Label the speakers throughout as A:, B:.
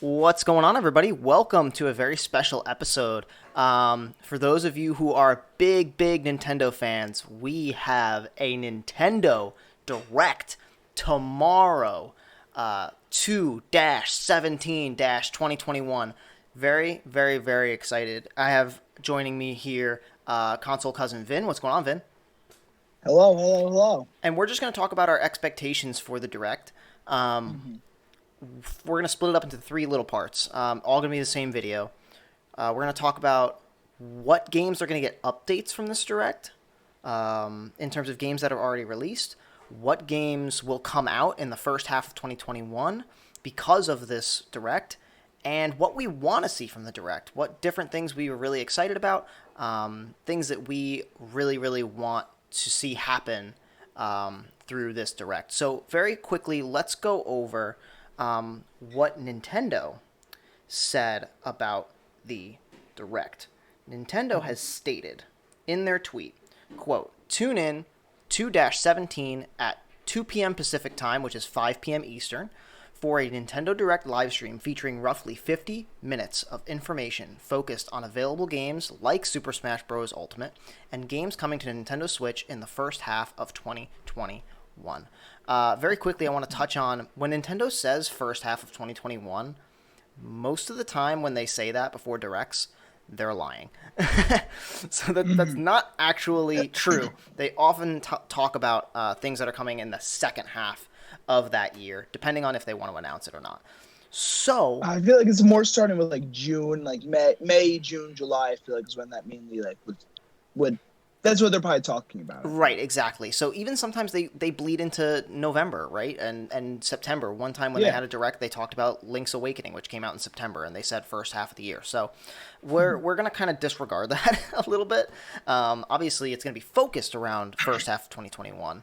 A: What's going on, everybody? Welcome to a very special episode. For those of you who are big Nintendo fans, we have a Nintendo Direct tomorrow, 2-17-2021. Very excited. I have joining me here console cousin Vin. What's going on, Vin?
B: Hello.
A: And we're just going to talk about our expectations for the Direct. Um,
B: hmm
A: we're going to split it up into three little parts, all going to be the same video. We're going to talk about what games are going to get updates from this Direct, in terms of games that are already released, what games will come out in the first half of 2021 because of this Direct, and what we want to see from the Direct, what different things we were really excited about, things that we really want to see happen through this Direct. So very quickly, let's go over what Nintendo said about the Direct. Nintendo has stated in their tweet, quote, tune in 2-17 at 2 p.m. Pacific time, which is 5 p.m. Eastern, for a Nintendo Direct livestream featuring roughly 50 minutes of information focused on available games like Super Smash Bros. Ultimate and games coming to Nintendo Switch in the first half of 2021. Very quickly, I want to touch on when Nintendo says first half of 2021, most of the time when they say that before Directs, they're lying. So that's not actually true. They often talk about things that are coming in the second half of that year, depending on if they want to announce it or not. So,
B: I feel like it's more starting with like June, like May, June, July. I feel like is when that mainly like would that's what they're probably talking about. I
A: right,
B: think.
A: exactly. So even sometimes they bleed into November, right? And September. One time when they
B: Yeah.
A: had a direct, they talked about Link's Awakening, which came out in September, and they said first half of the year. So we're gonna kind of disregard that a little bit. Obviously, it's gonna be focused around first half of 2021,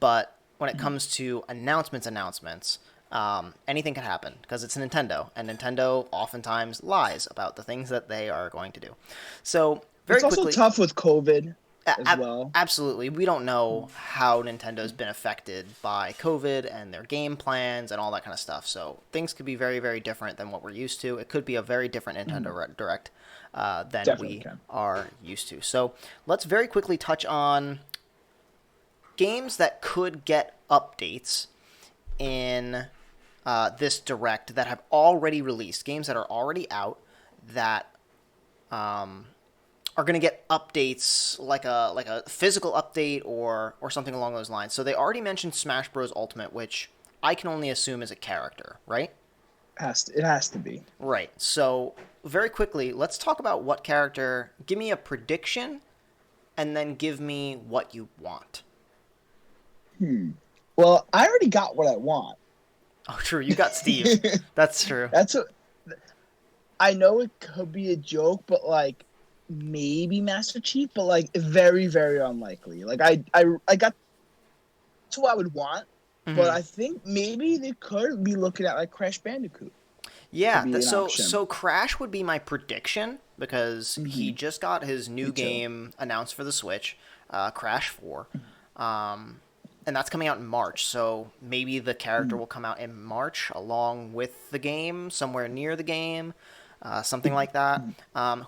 A: but when it comes to announcements, anything can happen because it's Nintendo, and Nintendo oftentimes lies about the things that they are going to do. So very
B: It's also
A: quickly,
B: tough with COVID as well.
A: absolutely. We don't know how Nintendo's been affected by COVID and their game plans and all that kind of stuff. So things could be very different than what we're used to. It could be a very different
B: Mhm.
A: Nintendo Direct than
B: Definitely
A: we
B: can.
A: are used to. So let's very quickly touch on games that could get updates in this Direct that have already released, games that are already out that um, are going to get updates like a physical update or something along those lines. So they already mentioned Smash Bros. Ultimate, which I can only assume is a character, right?
B: It has to be.
A: Right. So very quickly, let's talk about what character. Give me a prediction, and then give me what you want.
B: Hmm. Well, I already got what I want.
A: Oh, true. You got Steve. That's true.
B: That's what I know. It could be a joke, but like maybe Master Chief, but like very unlikely. Like I got that's what I would want, but
A: Hmm.
B: I think maybe they could be looking at like Crash Bandicoot to
A: Yeah,
B: be an
A: so
B: option.
A: so Crash would be my prediction because he
B: hmm
A: just got his
B: Me
A: new
B: too.
A: game announced for the Switch, Crash 4, and that's coming out in March. So maybe the character
B: Mhm.
A: will come out in March along with the game, somewhere near the game, something like that.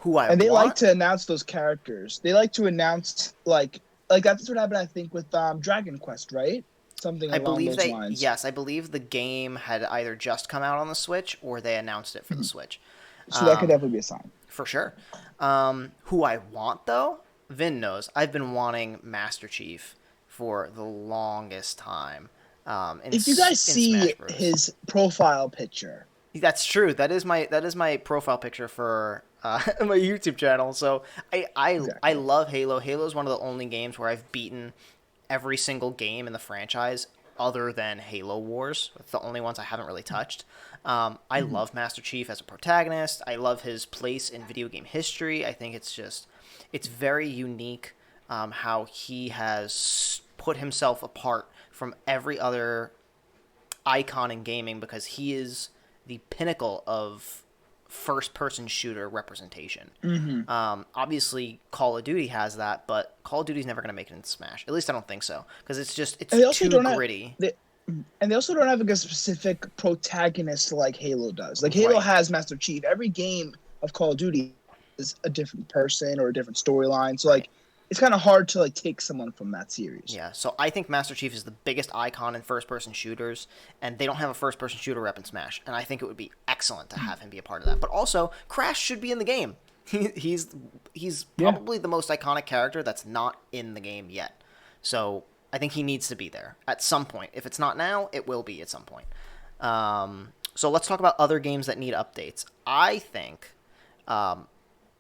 A: Who I
B: And they like
A: want,
B: to announce those characters. They like to announce like that's what happened I think with Dragon Quest, right? Something
A: I
B: along
A: believe
B: those
A: they
B: lines.
A: yes, I believe the game had either just come out on the Switch or they announced it for the
B: Mhm.
A: Switch.
B: So that could definitely be a sign.
A: For sure. Who I want though, Vin knows. I've been wanting Master Chief for the longest time.
B: If you guys
A: In Smash
B: see
A: Bros.
B: his profile picture,
A: That's true. That is my profile picture for my YouTube channel. So I
B: exactly.
A: love Halo. Halo is one of the only games where I've beaten every single game in the franchise other than Halo Wars. It's the only ones I haven't really touched. I
B: Mhm.
A: love Master Chief as a protagonist. I love his place in video game history. I think it's very unique how he has put himself apart from every other icon in gaming because he is the pinnacle of first person shooter representation.
B: Mhm.
A: Obviously, Call of Duty has that, but Call of Duty's never going to make it into Smash. At least I don't think so because it's
B: And they also
A: too
B: don't have
A: gritty.
B: they, And they also don't have like a specific protagonist like Halo does. Like Halo
A: Right.
B: has Master Chief. Every game of Call of Duty is a different person or a different storyline. So
A: Right.
B: like it's kind of hard to like take someone from that series.
A: Yeah, so I think Master Chief is the biggest icon in first-person shooters, and they don't have a first-person shooter rep in Smash, and I think it would be excellent to have him be a part of that. But also, Crash should be in the game. He's
B: Yeah.
A: probably the most iconic character that's not in the game yet. So I think he needs to be there at some point. If it's not now, it will be at some point. So let's talk about other games that need updates. I think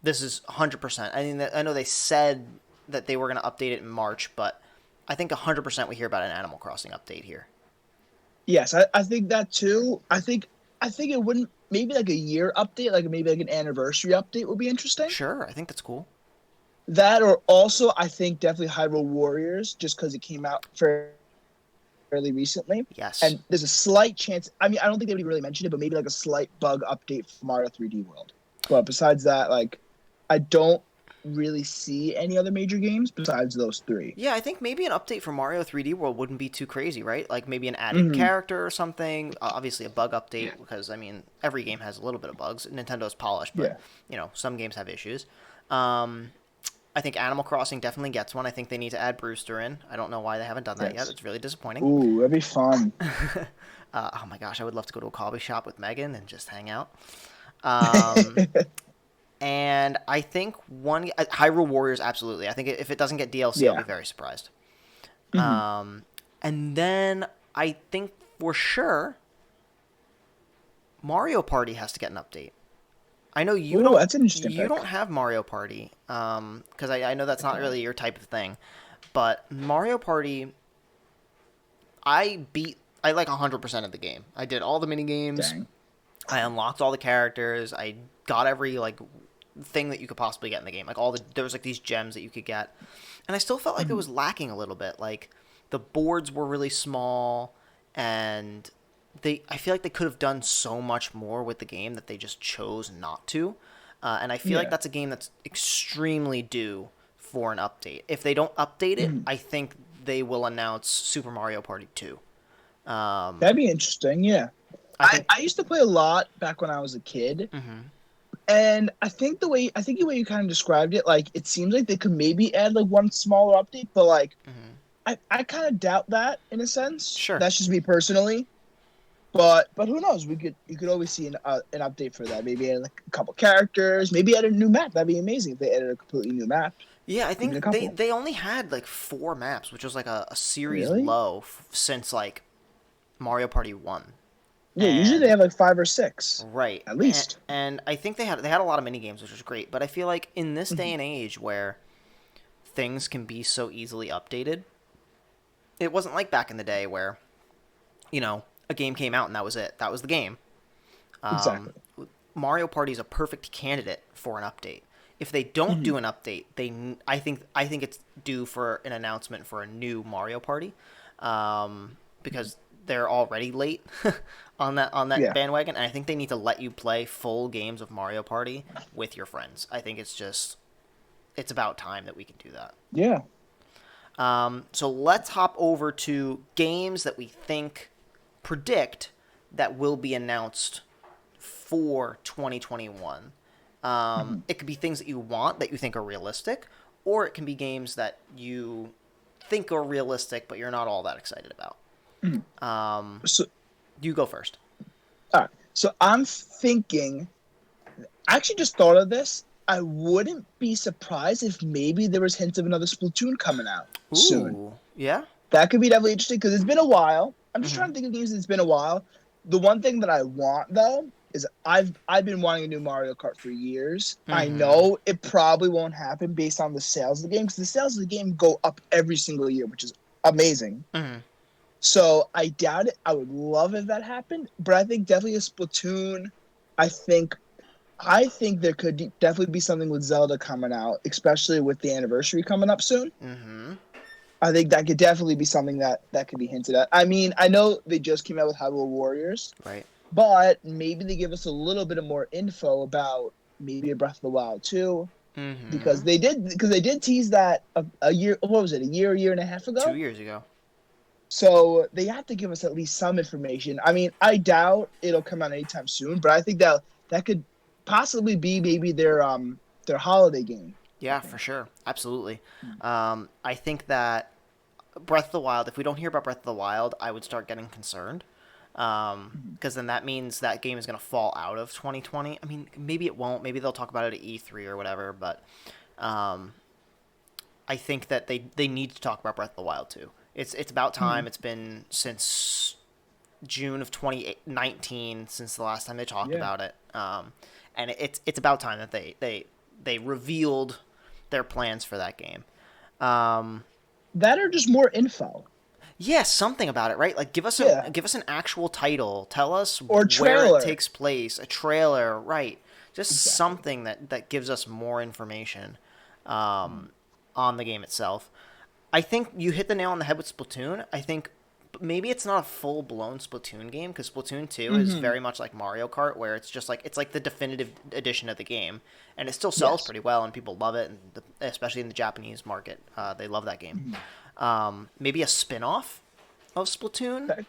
A: this is 100%. I mean, I know they said that they were going to update it in March, but I think 100% we hear about an Animal Crossing update here.
B: Yes, I think that too. I think it wouldn't maybe like a year update, like maybe like an anniversary update would be interesting.
A: Sure, I think that's cool.
B: That or also I think definitely Hyrule Warriors just because it came out fairly recently.
A: Yes.
B: And there's a slight chance. I mean, I don't think they would really mention it, but maybe like a slight bug update for Mario 3D World. But besides that, like, I don't really see any other major games besides those three.
A: Yeah, I think maybe an update for Mario 3D World wouldn't be too crazy, right? Like maybe an added
B: Hmm.
A: character or something. Obviously, a bug update because I mean every game has a little bit of bugs. Nintendo's polished, but
B: Yeah.
A: some games have issues. Um, I think Animal Crossing definitely gets one. I think they need to add Brewster in. I don't know why they haven't done that yet.
B: Yes.
A: It's really disappointing.
B: Ooh, that'd be fun.
A: Oh my gosh, I would love to go to a coffee shop with Megan and just hang out. Um, and I think Hyrule Warriors absolutely. I think if it doesn't get DLC, I'll be
B: Yeah.
A: very surprised.
B: Hmm.
A: And then I think for sure Mario Party has to get an update. I know you
B: Ooh,
A: don't
B: that's an interesting
A: you
B: pick.
A: don't have Mario Party because I know that's not really your type of thing, but Mario Party I like 100% of the game. I did all the mini games.
B: Dang.
A: I unlocked all the characters. I got every like thing that you could possibly get in the game. Like there was like these gems that you could get, and I still felt like it
B: Mhm.
A: was lacking a little bit. Like the boards were really small, and I feel like they could have done so much more with the game that they just chose not to. And I feel like
B: Yeah.
A: that's a game that's extremely due for an update. If they don't update it,
B: Mhm.
A: I think they will announce Super Mario Party 2. Um,
B: That'd be interesting. Yeah.
A: I
B: I,
A: think.
B: I used to play a lot back when I was a kid.
A: Mhm.
B: And I think the way you kind of described it, like it seems like they could maybe add like one smaller update, but like
A: Mhm.
B: I kind of doubt that in a sense.
A: Sure.
B: That's just me personally. But who knows? You could always see an update for that. Maybe add like a couple characters. Maybe add a new map. That'd be amazing if they added a completely new map.
A: Yeah, I
B: Even a
A: think they
B: couple.
A: they only had like 4 maps, which was like a series
B: Really?
A: low since like Mario Party 1.
B: Yeah. Usually they
A: And
B: have like five or six,
A: right.
B: at
A: And,
B: least.
A: and I think they had a lot of mini games, which was great, but I feel like in this day
B: Mhm.
A: and age where things can be so easily updated, it wasn't like back in the day where, a game came out and that was it. That was the game. Um,
B: Exactly.
A: Mario Party is a perfect candidate for an update. If they don't
B: Mhm.
A: do an update, I think it's due for an announcement for a new Mario Party, because they're already late on that
B: Yeah.
A: bandwagon, and I think they need to let you play full games of Mario Party with your friends. I think it's about time that we can do that.
B: Yeah.
A: So let's hop over to games that we predict that will be announced for 2021.
B: Mhm.
A: It could be things that you want that you think are realistic, or it can be games that you think are realistic but you're not all that excited about.
B: Mhm.
A: Um,
B: So,
A: you go first.
B: all right. So I'm thinking. I actually just thought of this. I wouldn't be surprised if maybe there was hints of another Splatoon coming out soon.
A: Ooh, yeah.
B: That could be definitely interesting because it's been a while. I'm just
A: Hmm.
B: trying to think of games. It's been a while. The one thing that I want though is I've been wanting a new Mario Kart for years. I
A: Hmm.
B: know it probably won't happen based on the sales of the game because the sales of the game go up every single year, which is amazing.
A: Hmm.
B: So I doubt it. I would love if that happened, but I think definitely a Splatoon. I think I think there could definitely be something with Zelda coming out, especially with the anniversary coming up soon.
A: Hmm.
B: I think that could definitely be something that could be hinted at. I mean, I know they just came out with Hyrule Warriors,
A: Right.
B: but maybe they give us a little bit of more info about maybe a Breath of the Wild too,
A: Hmm.
B: because they did tease that a year. What was it? A year and a half
A: Two
B: ago?
A: years ago.
B: So they have to give us at least some information. I mean, I doubt it'll come out anytime soon, but I think that could possibly be maybe their holiday game. I
A: Yeah, for
B: think.
A: sure. Absolutely. I think that Breath of the Wild, if we don't hear about Breath of the Wild, I would start getting concerned.
B: Mhm.
A: Because then that means that game is going to fall out of 2020. I mean, maybe it won't. Maybe they'll talk about it at E3 or whatever. But um, I think that they need to talk about Breath of the Wild too. It's about time.
B: Mhm.
A: It's been since June of 2019 since the last time they talked
B: Yeah.
A: about it. And it's about time that they revealed their plans for that game. Um,
B: That or just more info.
A: yeah, something about it, right? Like
B: Yeah.
A: give us an actual title. Tell us
B: Or
A: where it
B: trailer.
A: takes place, a trailer, right? Just
B: Exactly.
A: something that gives us more information
B: Mhm.
A: on the game itself. I think you hit the nail on the head with Splatoon. I think maybe it's not a full blown Splatoon game because Splatoon 2 is
B: Mhm.
A: very much like Mario Kart, where it's just like it's like the definitive edition of the game, and it still sells
B: Yes.
A: pretty well, and people love it, and especially in the Japanese market, they love that game.
B: Mhm.
A: Maybe a spin off of Splatoon.
B: That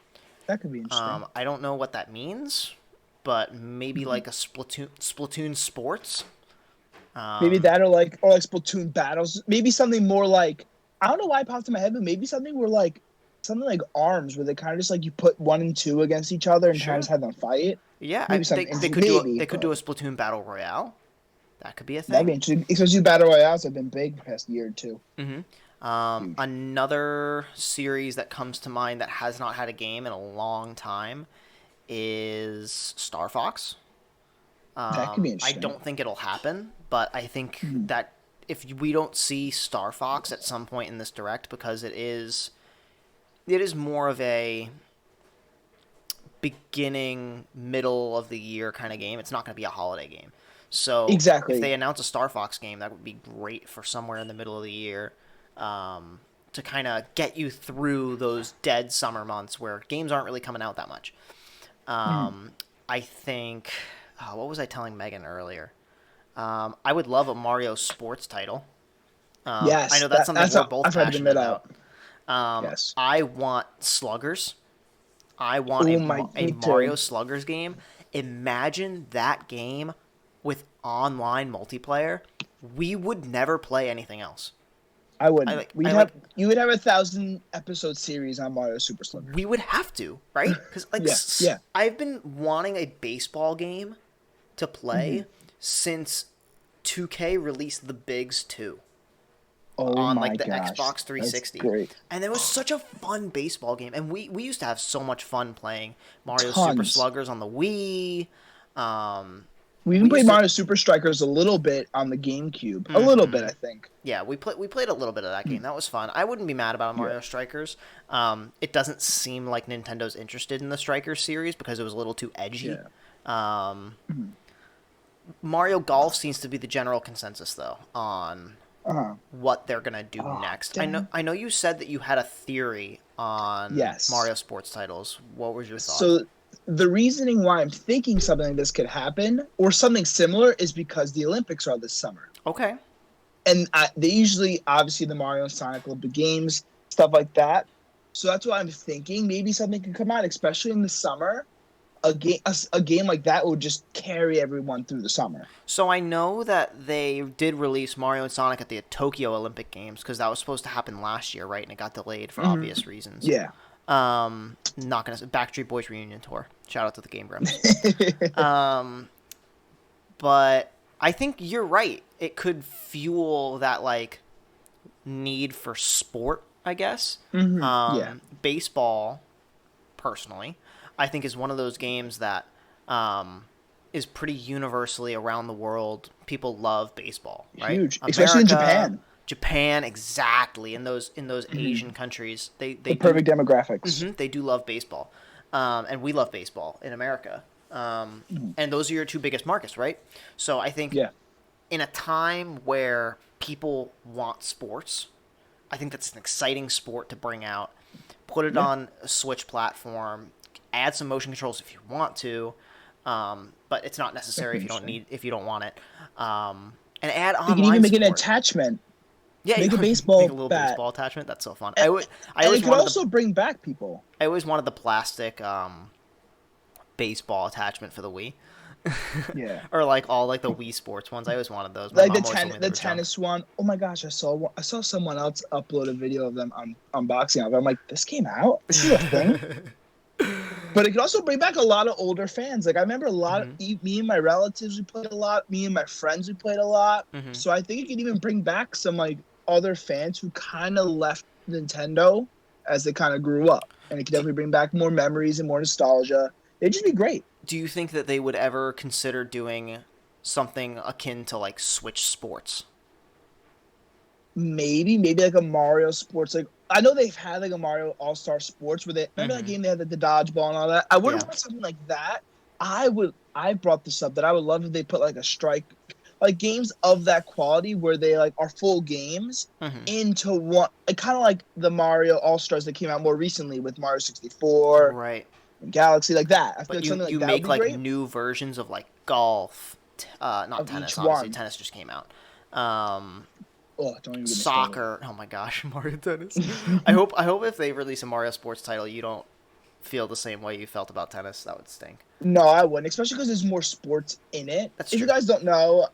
B: that could be interesting.
A: I don't know what that means, but maybe
B: Mhm.
A: like a Splatoon Sports.
B: Maybe
A: Um,
B: that or like Splatoon battles. Maybe something more like I don't know why it popped in my head, but maybe something where like something like arms where they kind of just like you put one and two against each other and kind of
A: sure.
B: just have them fight.
A: Yeah,
B: Maybe something
A: they
B: interesting.
A: could do
B: Maybe,
A: they could do
B: but
A: a Splatoon battle royale. That could be a
B: that'd be
A: thing.
B: interesting. Especially battle royales have been big the past year or two. Huge.
A: Another series that comes to mind that has not had a game in a long time is Star Fox.
B: That could be
A: I
B: interesting.
A: don't think it'll happen, but I think
B: Mhm.
A: that if we don't see Star Fox at some point in this direct, because it is more of a beginning, middle of the year kind of game. It's not going to be a holiday game. So if
B: Exactly.
A: they announce a Star Fox game, that would be great for somewhere in the middle of the year to kind of get you through those dead summer months where games aren't really coming out that much.
B: Mhm.
A: Um, I think. What was I telling Megan earlier? I would love a Mario sports title. I
B: Yes,
A: know that's something
B: that's
A: we're
B: how
A: both
B: I've tried to
A: passionate
B: admit up.
A: about.
B: Yes.
A: I want sluggers. I want
B: Oh my,
A: a
B: me
A: Mario
B: too.
A: Sluggers game. Imagine that game with online multiplayer. We would never play anything else.
B: I wouldn't.
A: I
B: We'd
A: like
B: have you would have 1,000 episode series on Mario Super Slugger.
A: we would have to, right? Cuz like
B: Yeah, yeah.
A: I've been wanting a baseball game to
B: Hmm.
A: play since 2K released the Bigs 2
B: Oh
A: on
B: my
A: like the
B: gosh,
A: Xbox
B: that's
A: 360.
B: great.
A: And it was such a fun baseball game. And we used to have so much fun playing Mario Super
B: Tons.
A: Sluggers on the Wii. Um,
B: We even
A: we
B: played
A: used to,
B: Mario Super Strikers a little bit on the GameCube. A little bit,
A: hmm
B: I think.
A: yeah, we played a little bit of that game. That was fun. I wouldn't be mad about
B: Yeah,
A: Mario Strikers. It doesn't seem like Nintendo's interested in the Strikers series because it was a little too edgy.
B: yeah.
A: Um,
B: Mhm.
A: Mario Golf seems to be the general consensus though on
B: Uh-huh.
A: what they're gonna do
B: Oh,
A: next.
B: dang.
A: I know you said that you had a theory on
B: Yes.
A: Mario sports titles. What was your thought?
B: So the reasoning why I'm thinking something like this could happen or something similar is because the Olympics are this summer.
A: Okay.
B: And they usually, obviously, the Mario and Sonic Olympic Games, stuff like that. So that's what I'm thinking. Maybe something could come out, especially in the summer. A game like that would just carry everyone through the summer.
A: So I know that they did release Mario and Sonic at the Tokyo Olympic Games because that was supposed to happen last year, right? And it got delayed for
B: Hmm.
A: obvious reasons.
B: Yeah.
A: Not gonna Backstreet Boys reunion tour. Shout out to the Game Grumps. Um, but I think you're right. It could fuel that like need for sport, I guess.
B: Yeah.
A: Baseball, personally, I think is one of those games that um, is pretty universally around the world. People love baseball, right?
B: Huge, especially in
A: America,
B: Japan.
A: Japan, exactly. In those
B: Hmm.
A: Asian countries,
B: The
A: they do
B: perfect demographics.
A: they do love baseball, and we love baseball in America.
B: Mhm.
A: And those are your two biggest markets, right? So I think
B: Yeah.
A: in a time where people want sports, I think that's an exciting sport to bring out. Put it
B: Yeah.
A: on a Switch platform. Add some motion controls if you want to, but it's not
B: That could
A: necessary
B: be interesting.
A: if you don't want it. And add
B: You can even
A: online
B: make an
A: support.
B: attachment.
A: Yeah,
B: Make a
A: make
B: baseball
A: a little
B: bat,
A: baseball attachment. That's so fun.
B: and,
A: I
B: and it
A: always
B: could
A: wanted the
B: also bring back people.
A: I always wanted the plastic baseball attachment for the Wii.
B: Yeah.
A: Or like all like the Wii Sports ones. I always wanted those. My
B: Like
A: mom always told me they
B: the
A: were junk.
B: tennis one. Oh my gosh, I saw someone else upload a video of them unboxing of it. I'm like, this came out? This is a thing? But it could also bring back a lot of older fans. Like I remember a lot of
A: Hmm.
B: me and my relatives we played a lot. Me and my friends we played a lot.
A: Hmm.
B: So I think it could even bring back some like other fans who kind of left Nintendo as they kind of grew up, and it could
A: Do,
B: definitely bring back more memories and more nostalgia. It'd just be great.
A: do you think that they would ever consider doing something akin to like Switch Sports?
B: Maybe like a Mario Sports. Like I know they've had like a Mario All Star Sports where they remember that
A: Hmm.
B: game they had like, the dodgeball and all that. I wouldn't
A: Yeah.
B: want something like that. I brought this up that I would love if they put like a strike, like games of that quality where they like are full games
A: Hmm.
B: into one, like, kind of like the Mario All Stars that came out more recently with Mario 64
A: Right.
B: and Galaxy, like that. I feel
A: But
B: like
A: you
B: something like
A: you
B: that would
A: make
B: be
A: like
B: great
A: new versions of like golf, not
B: of each
A: tennis. Obviously,
B: one.
A: tennis just came out. Um,
B: Oh, don't even get me started.
A: Soccer. Oh my gosh, Mario Tennis. I hope if they release a Mario Sports title, you don't feel the same way you felt about tennis. That would stink.
B: No, I wouldn't, especially because there's more sports in it.
A: That's
B: If you
A: true.
B: guys don't know,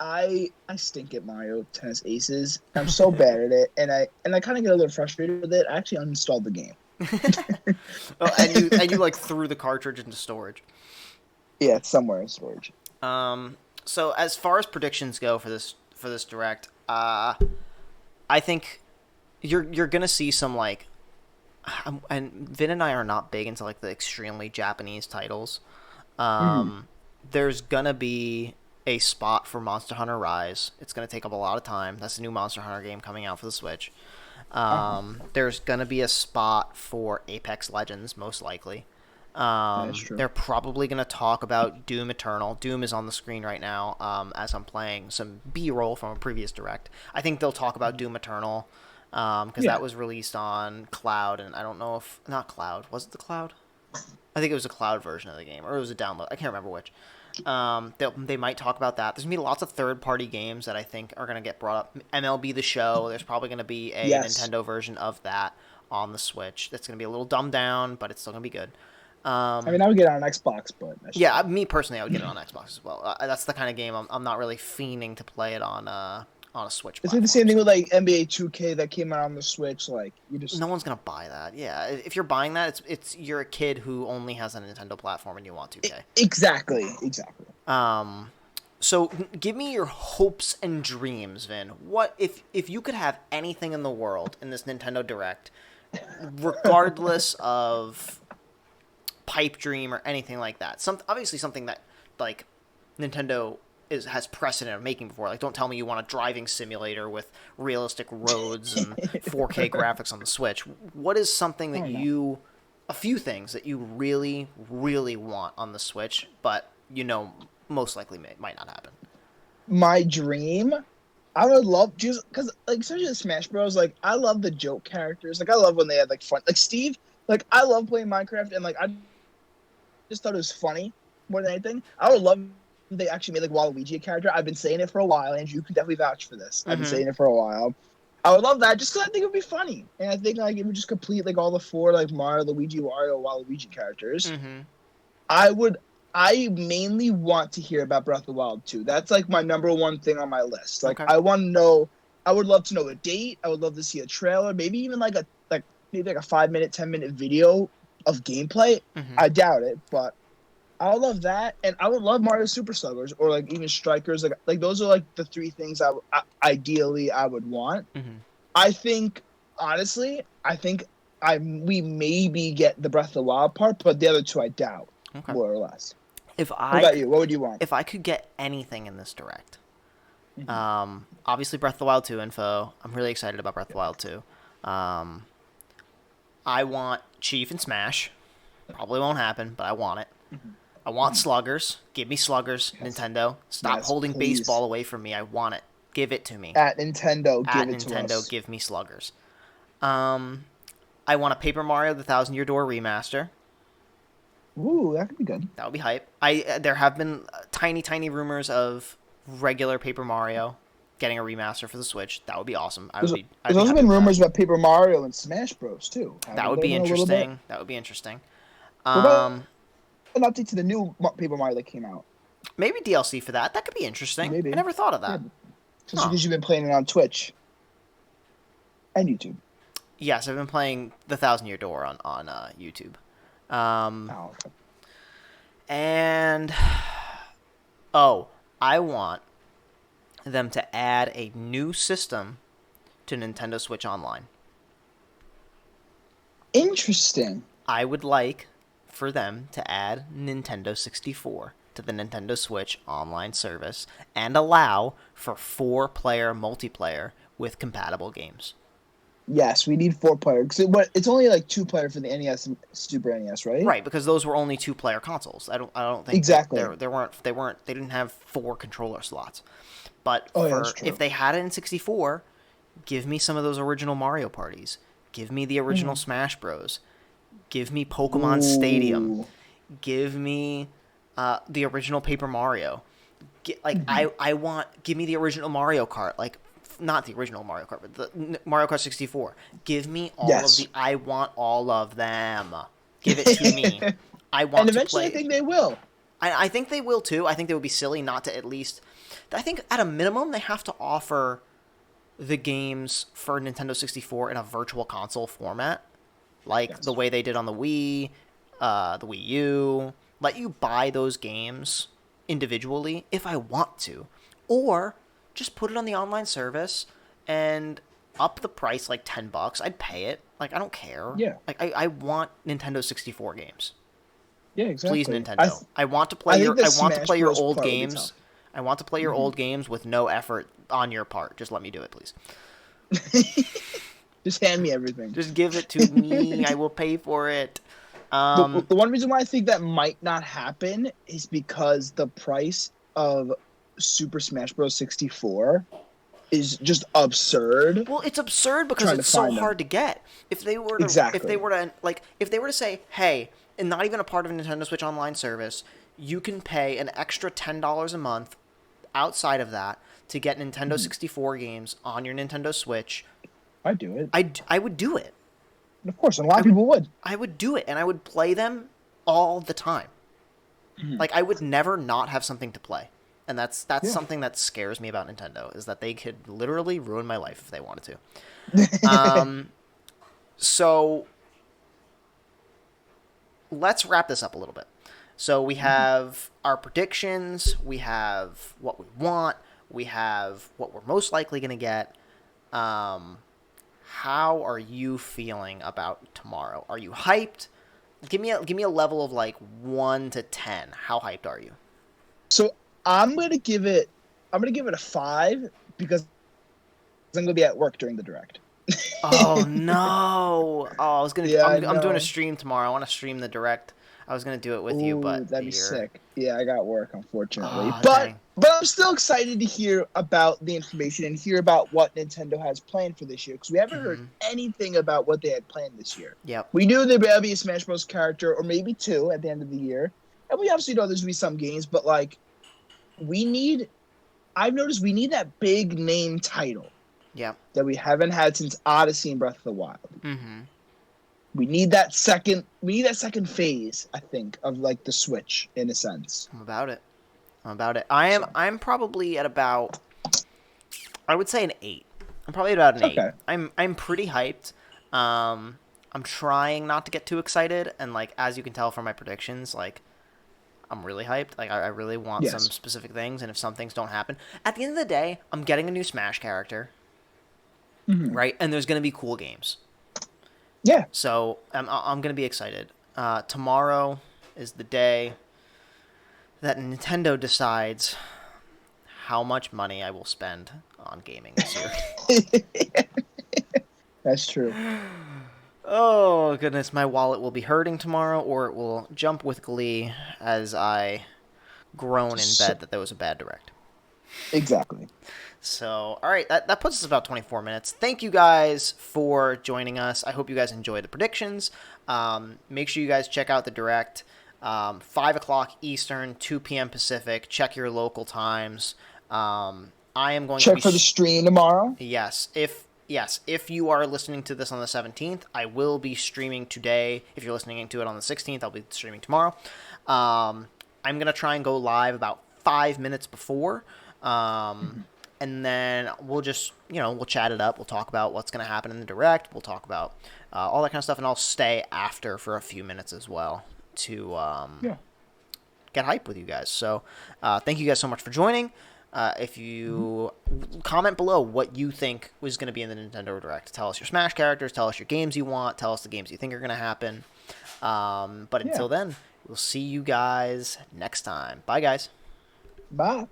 B: I stink at Mario Tennis Aces. I'm so bad at it, and I kind of get a little frustrated with it. I actually uninstalled the game.
A: Oh, and you like threw the cartridge into storage.
B: Yeah, it's somewhere in storage.
A: So as far as predictions go for this direct, I think you're gonna see some like, and Vin and I are not big into like the extremely Japanese titles.
B: Mm-hmm.
A: There's gonna be a spot for Monster Hunter Rise. It's gonna take up a lot of time. That's the new Monster Hunter game coming out for the Switch.
B: Uh-huh.
A: There's gonna be a spot for Apex Legends, most likely.
B: That's true.
A: They're probably gonna talk about Doom Eternal. Doom is on the screen right now as I'm playing some B-roll from a previous direct. I think they'll talk about Doom Eternal because
B: Yeah.
A: that was released on Cloud, and I don't know if not Cloud. Was it the Cloud? I think it was a Cloud version of the game, or it was a download. I can't remember which. They might talk about that. There's gonna be lots of third-party games that I think are gonna get brought up. MLB The Show. There's probably gonna be a
B: Yes.
A: Nintendo version of that on the Switch. That's gonna be a little dumbed down, but it's still gonna be good.
B: I mean, I would get it on Xbox, but that's
A: Yeah,
B: true.
A: me personally, I would get it on Xbox as well. That's the kind of game I'm not really fiending to play it on a Switch
B: It's like the
A: platform.
B: same thing
A: So
B: with like NBA 2K that came out on the Switch. Like you just
A: no one's gonna buy that. Yeah, if you're buying that, it's you're a kid who only has a Nintendo platform and you want 2K.
B: exactly.
A: So give me your hopes and dreams, Vin. What if you could have anything in the world in this Nintendo Direct, regardless of pipe dream or anything like that? Obviously something that like Nintendo has precedent of making before. Like, don't tell me you want a driving simulator with realistic roads and 4K graphics on the Switch. What is something that
B: Oh no.
A: a few things that you really, really want on the Switch, but most likely might not happen?
B: My dream, I would love just because like especially the Smash Bros. Like I love the joke characters. Like I love when they had like fun. Like Steve. Like I love playing Minecraft and like I just thought it was funny more than anything. I would love if they actually made like Waluigi a character. I've been saying it for a while, and you can definitely vouch for this. I've been
A: Mm-hmm.
B: saying it for a while. I would love that just because I think it would be funny, and I think like it would just complete like all the four like Mario, Luigi, Wario, Waluigi characters.
A: Mm-hmm.
B: I would. I mainly want to hear about Breath of the Wild 2. That's like my number one thing on my list. Like
A: Okay.
B: I want to know. I would love to know a date. I would love to see a trailer, maybe even like maybe like a 5 minute, 10 minute video of gameplay.
A: Mm-hmm.
B: I doubt it, but I would love that, and I would love Mario Super Sluggers or like even Strikers. Like those are like the three things ideally I would want.
A: Mm-hmm.
B: I think honestly, we maybe get the Breath of the Wild part, but the other two I doubt
A: Okay.
B: more or less.
A: If
B: What
A: I
B: about you? What would you want?
A: if I could get anything in this direct,
B: Mhm.
A: obviously Breath of the Wild 2 info. I'm really excited about Breath of the Wild 2. I want Chief and Smash. Probably won't happen, but I want it. I want Sluggers. Give me Sluggers,
B: Yes.
A: Nintendo. Stop
B: Yes,
A: holding
B: please.
A: baseball away from me. I want it. Give it to me.
B: At Nintendo,
A: At
B: give it to
A: Nintendo,
B: us.
A: give me Sluggers. I want a Paper Mario: The Thousand Year Door remaster.
B: Ooh, that could be good.
A: That would be hype. There have been tiny rumors of regular Paper Mario. getting a remaster for the Switch. That would be awesome. I'd
B: There's,
A: be
B: there's also
A: happy
B: been
A: with that.
B: rumors about Paper Mario and Smash Bros. Too.
A: That
B: Haven't
A: would
B: there
A: be
B: been a little bit?
A: interesting. That would be interesting.
B: What about an update to the new Paper Mario that came out?
A: Maybe DLC for that. That could be interesting. I
B: Maybe.
A: never thought of
B: Yeah,
A: that.
B: just because you've been playing it on Twitch and YouTube.
A: Yes, I've been playing the Thousand Year Door on YouTube.
B: Okay.
A: And I want them to add a new system to Nintendo Switch Online.
B: Interesting.
A: I would like for them to add Nintendo 64 to the Nintendo Switch Online service and allow for 4-player multiplayer with compatible games.
B: Yes, we need 4-player because it's only like 2-player for the NES and Super NES, right?
A: Right, because those were only 2-player consoles. I don't think
B: exactly
A: they didn't have 4 controller slots. But
B: that's true.
A: if they had it in 64, give me some of those original Mario parties. Give me the original Smash Bros. Give me Pokemon Stadium. Give me the original Paper Mario. Give me the original Mario Kart. Like, not the original Mario Kart, but the Mario Kart 64. Give me all of the. I want all of them. Give it to me. I want
B: and
A: to
B: eventually,
A: play.
B: I think they will.
A: I think they will too. I think they would be silly not to at least. I think at a minimum they have to offer the games for Nintendo 64 in a virtual console format, like the way they did on the Wii, the Wii U. Let you buy those games individually if I want to, or just put it on the online service and up the price like $10. I'd pay it. Like, I don't care.
B: Yeah.
A: Like, I want Nintendo 64 games.
B: Yeah, exactly.
A: Please, Nintendo. I want to play your old games. I want to play your old games with no effort on your part. Just let me do it, please.
B: Just hand me everything.
A: Just give it to me. I will pay for it.
B: The one reason why I think that might not happen is because the price of Super Smash Bros. 64 is just absurd.
A: Well, it's absurd because it's so hard to get. If they were to say, hey, and not even a part of a Nintendo Switch Online service, you can pay an extra $10 a month outside of that to get Nintendo 64 games on your Nintendo Switch.
B: I'd do it.
A: I would do it.
B: Of course, and a lot of people would.
A: I would do it, and I would play them all the time. Like, I would never not have something to play. And that's something that scares me about Nintendo, is that they could literally ruin my life if they wanted to. So, let's wrap this up a little bit. So we have our predictions, we have what we want, we have what we're most likely going to get. How are you feeling about tomorrow? Are you hyped? Give me a level of like 1 to 10. How hyped are you?
B: So I'm gonna give it a 5 because I'm gonna be at work during the direct.
A: Oh no! Oh, I was gonna. I'm doing a stream tomorrow. I want to stream the direct. I was gonna do it with you, but
B: that'd be sick. Yeah, I got work, unfortunately.
A: Oh,
B: but
A: dang.
B: but I'm still excited to hear about the information and hear about what Nintendo has planned for this year because we haven't heard anything about what they had planned this year.
A: Yep.
B: We knew there'd be a Smash Bros. Character or maybe 2 at the end of the year, and we obviously know there's gonna be some games, but like I've noticed we need that big name title.
A: Yeah.
B: That we haven't had since Odyssey and Breath of the Wild.
A: Mm-hmm.
B: We need that second phase, I think, of like the Switch in a sense.
A: I'm about it. I'm probably at about, I would say an 8. I'm probably about an 8. I'm pretty hyped. I'm trying not to get too excited, and like as you can tell from my predictions, like I'm really hyped. Like I really want some specific things, and if some things don't happen, at the end of the day, I'm getting a new Smash character. Right? And there's going to be cool games.
B: Yeah.
A: So I'm going to be excited. Tomorrow is the day that Nintendo decides how much money I will spend on gaming this year.
B: That's true.
A: Oh, goodness. My wallet will be hurting tomorrow, or it will jump with glee as I groan in bed that there was a bad direct.
B: Exactly.
A: So, all right, that puts us about 24 minutes. Thank you guys for joining us. I hope you guys enjoyed the predictions. Make sure you guys check out the direct. 5 o'clock Eastern, 2 p.m. Pacific. Check your local times. I'm I am going to
B: Check
A: be
B: for the stream tomorrow.
A: If you are listening to this on the 17th, I will be streaming today. If you're listening to it on the 16th, I'll be streaming tomorrow. I'm going to try and go live about 5 minutes before. And then we'll just, we'll chat it up. We'll talk about what's going to happen in the direct. We'll talk about all that kind of stuff. And I'll stay after for a few minutes as well to get hype with you guys. So thank you guys so much for joining. If you comment below what you think was going to be in the Nintendo Direct. Tell us your Smash characters. Tell us your games you want. Tell us the games you think are going to happen. But until then, we'll see you guys next time. Bye, guys.
B: Bye.